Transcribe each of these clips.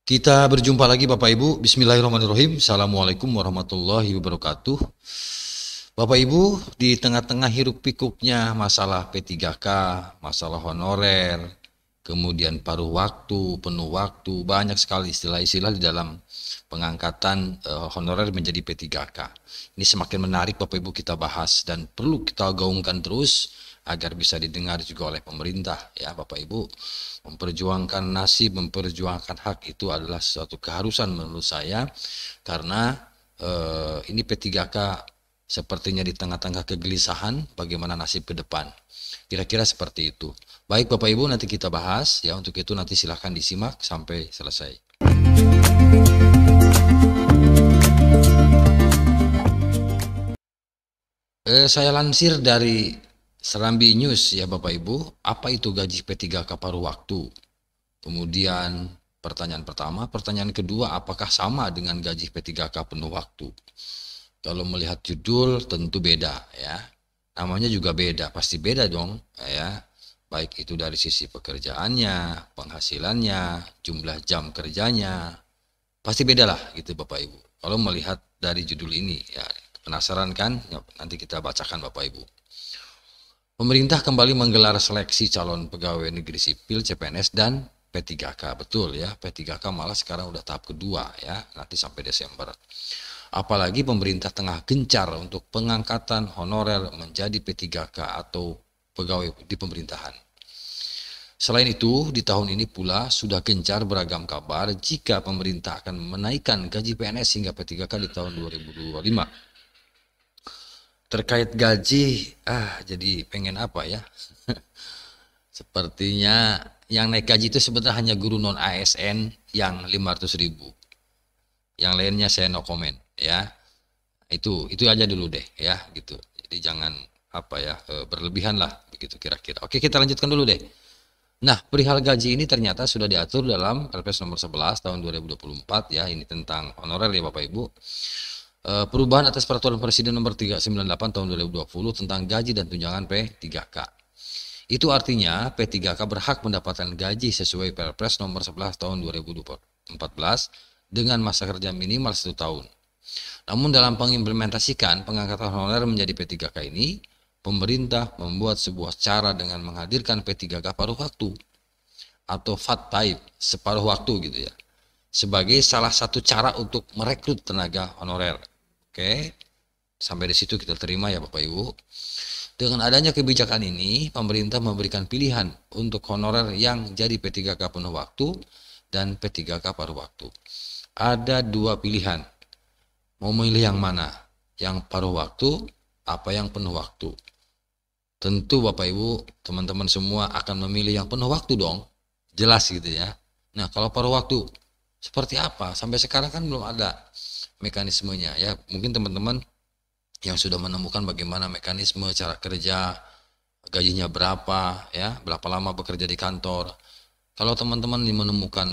Kita berjumpa lagi Bapak Ibu. Bismillahirrahmanirrahim. Assalamualaikum warahmatullahi wabarakatuh. Bapak Ibu, di tengah-tengah hiruk pikuknya masalah P3K, masalah honorer, kemudian paruh waktu, penuh waktu, banyak sekali istilah-istilah di dalam pengangkatan honorer menjadi P3K. Ini semakin menarik Bapak Ibu kita bahas dan perlu kita gaungkan terus agar bisa didengar juga oleh pemerintah ya Bapak Ibu. Memperjuangkan nasib, memperjuangkan hak itu adalah suatu keharusan menurut saya karena ini P3K sepertinya di tengah-tengah kegelisahan bagaimana nasib ke depan. Kira-kira seperti itu. Baik Bapak Ibu, nanti kita bahas ya. Untuk itu nanti silahkan disimak sampai selesai. Saya lansir dari Serambi News ya Bapak Ibu, apa itu gaji P3K paruh waktu? Kemudian pertanyaan pertama, pertanyaan kedua, apakah sama dengan gaji P3K penuh waktu? Kalau melihat judul tentu beda ya. Namanya juga beda, pasti beda dong ya. Baik itu dari sisi pekerjaannya, penghasilannya, jumlah jam kerjanya. Pasti beda lah gitu Bapak Ibu. Kalau melihat dari judul ini ya, penasaran kan? Ya, nanti kita bacakan Bapak Ibu. Pemerintah kembali menggelar seleksi calon pegawai negeri sipil CPNS dan P3K. Betul ya, P3K malah sekarang udah tahap kedua ya, nanti sampai Desember. Apalagi pemerintah tengah gencar untuk pengangkatan honorer menjadi P3K atau pegawai di pemerintahan. Selain itu, di tahun ini pula sudah gencar beragam kabar jika pemerintah akan menaikkan gaji PNS hingga P3K di tahun 2025. Terkait gaji, jadi pengen apa ya? Sepertinya yang naik gaji itu sebenarnya hanya guru non ASN yang 500.000. Yang lainnya saya no comment ya. Itu aja dulu deh ya gitu. Jadi jangan berlebihan lah begitu kira-kira. Oke, kita lanjutkan dulu deh. Nah, perihal gaji ini ternyata sudah diatur dalam Perpres nomor 11 tahun 2024 ya. Ini tentang honorer ya Bapak Ibu. Perubahan atas Peraturan Presiden nomor 398 tahun 2020 tentang gaji dan tunjangan P3K. Itu artinya P3K berhak mendapatkan gaji sesuai Perpres nomor 11 tahun 2014 dengan masa kerja minimal 1 tahun. Namun dalam mengimplementasikan pengangkatan honorer menjadi P3K ini, pemerintah membuat sebuah cara dengan menghadirkan P3K paruh waktu atau FAT type separuh waktu gitu ya, sebagai salah satu cara untuk merekrut tenaga honorer. Oke, sampai di situ kita terima ya Bapak Ibu. Dengan adanya kebijakan ini, pemerintah memberikan pilihan untuk honorer yang jadi P3K penuh waktu dan P3K paruh waktu. Ada dua pilihan. Mau milih yang mana? Yang paruh waktu, apa yang penuh waktu? Tentu Bapak Ibu, teman-teman semua akan memilih yang penuh waktu dong. Jelas gitu ya. Nah, kalau paruh waktu seperti apa? Sampai sekarang kan belum ada mekanismenya ya. Mungkin teman-teman yang sudah menemukan bagaimana mekanisme cara kerja, gajinya berapa ya, berapa lama bekerja di kantor. Kalau teman-teman menemukan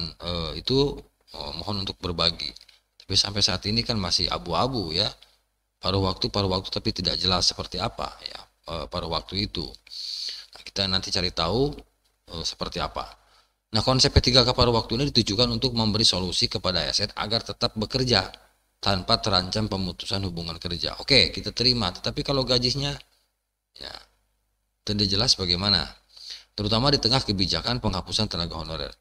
itu mohon untuk berbagi. Tapi sampai saat ini kan masih abu-abu ya. Paruh waktu tapi tidak jelas seperti apa ya paruh waktu itu. Nah, kita nanti cari tahu seperti apa. Nah, konsep P3K paruh waktu ini ditujukan untuk memberi solusi kepada ASN agar tetap bekerja tanpa terancam pemutusan hubungan kerja. Oke, kita terima. Tetapi kalau gajinya ya tidak jelas bagaimana. Terutama di tengah kebijakan penghapusan tenaga honorer.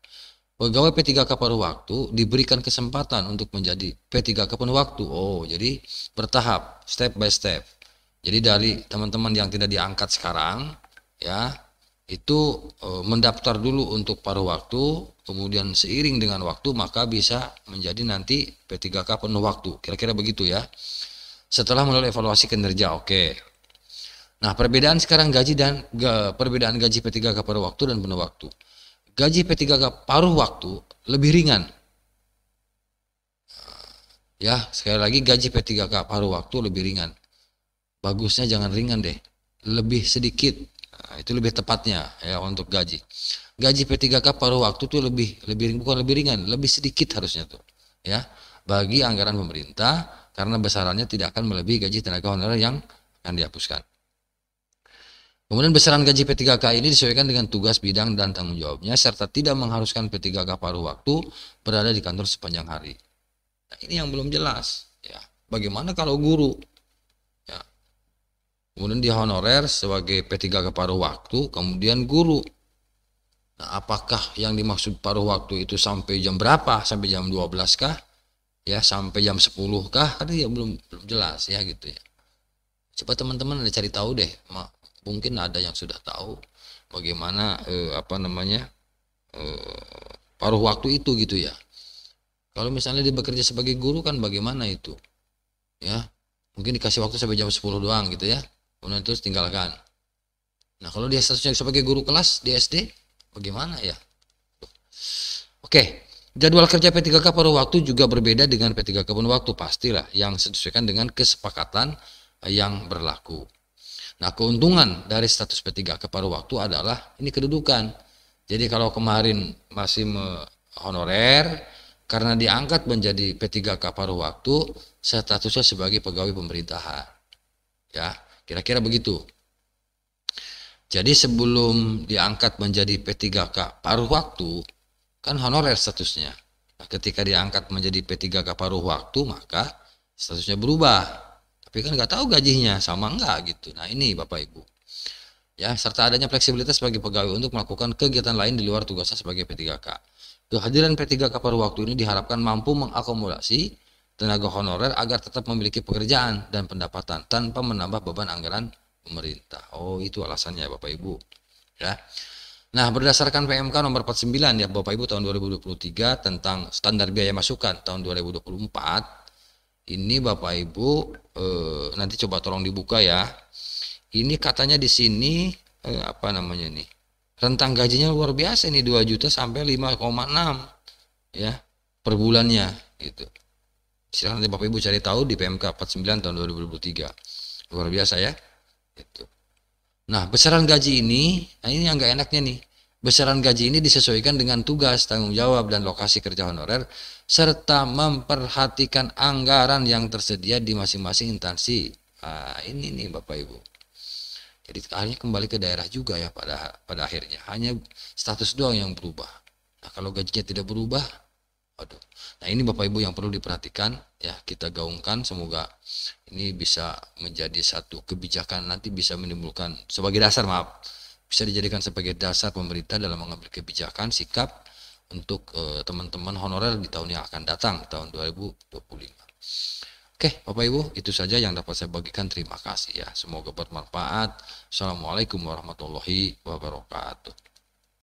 Pegawai P3K paruh waktu diberikan kesempatan untuk menjadi P3K penuh waktu. Oh, jadi bertahap, step by step. Jadi dari teman-teman yang tidak diangkat sekarang, ya, itu mendaftar dulu untuk paruh waktu, kemudian seiring dengan waktu maka bisa menjadi nanti P3K penuh waktu. Kira-kira begitu ya. Setelah melalui evaluasi kinerja, oke. Nah, perbedaan sekarang perbedaan gaji P3K paruh waktu dan penuh waktu. Gaji P3K paruh waktu lebih ringan. Ya, sekali lagi gaji P3K paruh waktu lebih ringan. Bagusnya jangan ringan deh, lebih sedikit. Nah, itu lebih tepatnya ya untuk gaji. Gaji P3K paruh waktu tuh bukan lebih ringan, lebih sedikit harusnya tuh. Ya, bagi anggaran pemerintah karena besarannya tidak akan melebihi gaji tenaga honorer yang akan dihapuskan. Kemudian besaran gaji P3K ini disesuaikan dengan tugas bidang dan tanggung jawabnya serta tidak mengharuskan P3K paruh waktu berada di kantor sepanjang hari. Nah, ini yang belum jelas ya. Bagaimana kalau guru? Ya. Kemudian dia honorer sebagai P3K paruh waktu, kemudian guru. Nah, apakah yang dimaksud paruh waktu itu sampai jam berapa? Sampai jam 12 kah? Ya, sampai jam 10 kah? Ada ya belum jelas ya gitu ya. Coba teman-teman cari tahu deh. Mungkin ada yang sudah tahu bagaimana paruh waktu itu gitu ya. Kalau misalnya dia bekerja sebagai guru kan bagaimana itu? Ya, mungkin dikasih waktu sampai jam 10 doang gitu ya. Kemudian terus tinggalkan. Nah, kalau dia statusnya sebagai guru kelas di SD, bagaimana ya? Oke, jadwal kerja P3K paruh waktu juga berbeda dengan P3K penuh waktu, pastilah yang disesuaikan dengan kesepakatan yang berlaku. Nah, keuntungan dari status P3K paruh waktu adalah ini kedudukan. Jadi kalau kemarin masih honorer, karena diangkat menjadi P3K paruh waktu, statusnya sebagai pegawai pemerintahan. Ya, kira-kira begitu. Jadi sebelum diangkat menjadi P3K paruh waktu, kan honorer statusnya. Nah, ketika diangkat menjadi P3K paruh waktu, maka statusnya berubah. Tapi kan nggak tahu gajinya sama enggak gitu. Nah, ini Bapak Ibu. Ya, serta adanya fleksibilitas bagi pegawai untuk melakukan kegiatan lain di luar tugasnya sebagai P3K. Kehadiran P3K paruh waktu ini diharapkan mampu mengakomodasi tenaga honorer agar tetap memiliki pekerjaan dan pendapatan tanpa menambah beban anggaran pemerintah. Oh, itu alasannya Bapak Ibu. Ya. Nah, berdasarkan PMK nomor 49 ya Bapak Ibu tahun 2023 tentang standar biaya masukan tahun 2024, ini Bapak Ibu nanti coba tolong dibuka ya. Ini katanya di sini rentang gajinya luar biasa ini 2 juta sampai 5,6 ya per bulannya gitu. Silahkan nanti Bapak Ibu cari tahu di PMK 49 tahun 2023. Luar biasa ya. Gitu. Nah, besaran gaji ini, nah ini yang gak enaknya nih. Besaran gaji ini disesuaikan dengan tugas, tanggung jawab, dan lokasi kerja honorer, serta memperhatikan anggaran yang tersedia di masing-masing instansi. Nah, ini nih Bapak Ibu. Jadi akhirnya kembali ke daerah juga ya pada akhirnya. Hanya status doang yang berubah. Nah, kalau gajinya tidak berubah, aduh. Nah, ini Bapak Ibu yang perlu diperhatikan ya, kita gaungkan, semoga ini bisa menjadi satu kebijakan, nanti bisa menimbulkan sebagai dasar, bisa dijadikan sebagai dasar pemerintah dalam mengambil kebijakan sikap untuk teman-teman honorer di tahun yang akan datang, tahun 2025. Oke, Bapak Ibu, itu saja yang dapat saya bagikan. Terima kasih ya. Semoga bermanfaat. Assalamualaikum warahmatullahi wabarakatuh.